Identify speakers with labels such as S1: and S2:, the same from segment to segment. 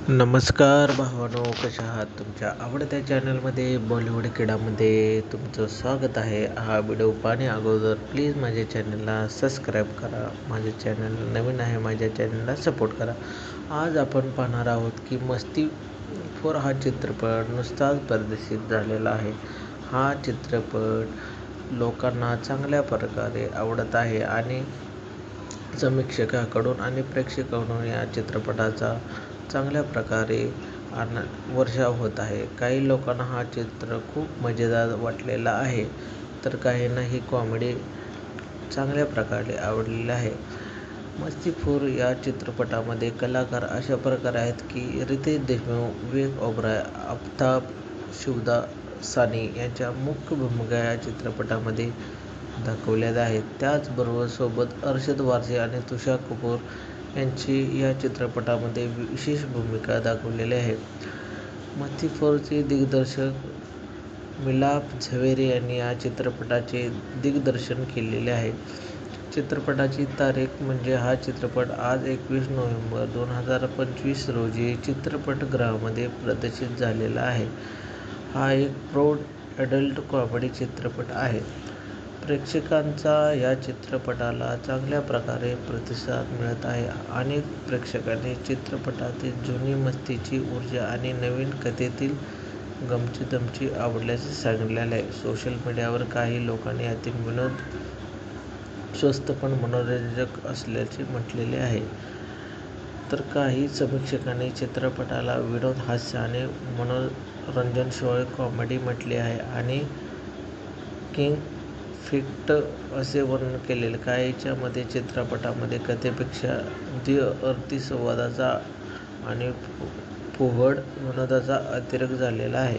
S1: नमस्कार भावानो, कशा आहात? तुमच्या आवडत्या चॅनलमध्ये बॉलिवूड क्रीडामध्ये तुमचं स्वागत आहे. हा व्हिडिओ पाहण्या अगोदर प्लीज माझ्या चॅनलला सबस्क्राईब करा. माझे चॅनल नवीन आहे, माझ्या चॅनलला सपोर्ट करा. आज आपण पाहणार आहोत की मस्ती 4 हा चित्रपट नुकताच प्रदर्शित झालेला आहे. हा चित्रपट लोकांना चांगल्या प्रकारे आवडत आहे आणि समीक्षकांकडून आणि प्रेक्षकांकडून या चित्रपटाचा चांगल्या प्रकारे वर्षाव होत आहे. काही लोकांना हा चित्र खूप मजेदार वाटलेला आहे, तर काहींना ही कॉमेडी चांगल्या प्रकारे आवडलेली आहे. मस्ती 4 या चित्रपटामध्ये कलाकार अशा प्रकारे आहेत की रितेश देशमुख, विवेक ओबेरॉय, आफताब शिवदासानी यांच्या मुख्य भूमिका या चित्रपटामध्ये दाखवलेल्या आहेत. त्याचबरोबर सोबत अरशद वारसी आणि तुषार कपूर यांची या चित्रपटामध्ये विशेष भूमिका दाखवलेली आहे. मस्ती 4चे दिग्दर्शक मिलाप झवेरी यांनी या चित्रपटाचे दिग्दर्शन केलेले आहे. चित्रपटाची तारीख म्हणजे हा चित्रपट आज 21 नोव्हेंबर 2025 रोजी चित्रपटगृहामध्ये प्रदर्शित झालेला आहे. हा एक प्रौढ ॲडल्ट कॉमेडी चित्रपट आहे. प्रेक्षकांचा या चित्रपटाला चांगल्या प्रकारे प्रतिसाद मिळत आहे. अनेक प्रेक्षकांनी चित्रपटातील जुनी मस्तीची ऊर्जा आणि नवीन कथेतील गमतीजमती आवडल्याचे सांगितलेले आहे. सोशल मीडियावर काही लोकांनी यातील विनोद स्वस्त पण मनोरंजक असल्याचे म्हटलेले आहे. तर काही समीक्षकांनी चित्रपटाला विनोद, हास्य आणि मनोरंजनाशिवाय कॉमेडी म्हटले आहे आणि किंग फिक्ट असे वर्णन केलेले. काहींच्या मते चित्रपटामध्ये कथेपेक्षा अतिसंवादाचा आणि फोहळ विनोदाचा अतिरेक झालेला आहे.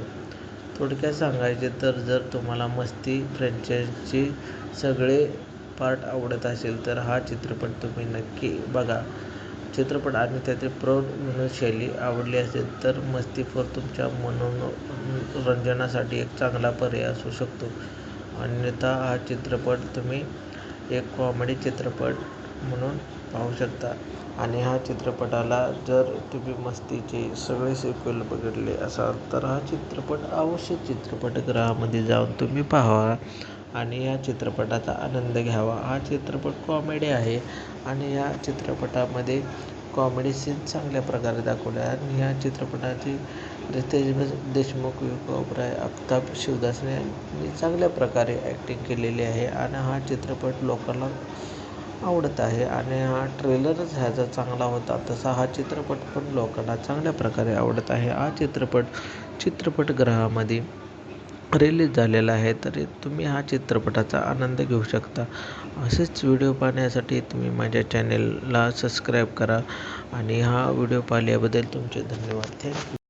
S1: थोडक्यात सांगायचे तर जर तुम्हाला मस्ती फ्रँचायझीचे सगळे पार्ट आवडत असेल तर हा चित्रपट तुम्ही नक्की बघा. चित्रपट आणि त्यातील प्रौढ विनोदशैली आवडली असेल तर मस्ती 4 तुमच्या मनोरंजनासाठी एक चांगला पर्याय असू शकतो. अन्यथा हा चित्रपट तुम्ही एक कॉमेडी चित्रपट म्हणून पाहू शकता. आणि ह्या चित्रपटाला जर तुम्ही मस्तीचे सगळे सिक्वेल बघितले असाल तर हा चित्रपट अवश्य चित्रपटगृहामध्ये जाऊन तुम्ही पाहावा आणि या चित्रपटाचा आनंद घ्यावा. हा चित्रपट कॉमेडी आहे आणि या चित्रपटामध्ये कॉमेडी सीन चांगल्या प्रकारे दाखवले आहे आणि ह्या चित्रपटाची रितेश देशमुख, विवेक ओबेरॉय, आफताब शिवदासानी यांनी चांगल्या प्रकारे ॲक्टिंग केलेली आहे आणि हा चित्रपट लोकांना आवडत आहे आणि हा ट्रेलरच ह्याचा चांगला होता, तसा हा चित्रपट पण लोकांना चांगल्या प्रकारे आवडत आहे. हा चित्रपट चित्रपटगृहामध्ये रिलीज झालेला आहे, तरी तुम्ही हा चित्रपटाचा आनंद घेऊ शकता. असेच व्हिडिओ पाहण्यासाठी तुम्ही माझ्या चॅनेलला सबस्क्राईब करा आणि हा व्हिडिओ पाहिल्याबद्दल तुमचे धन्यवाद. थँक्यू.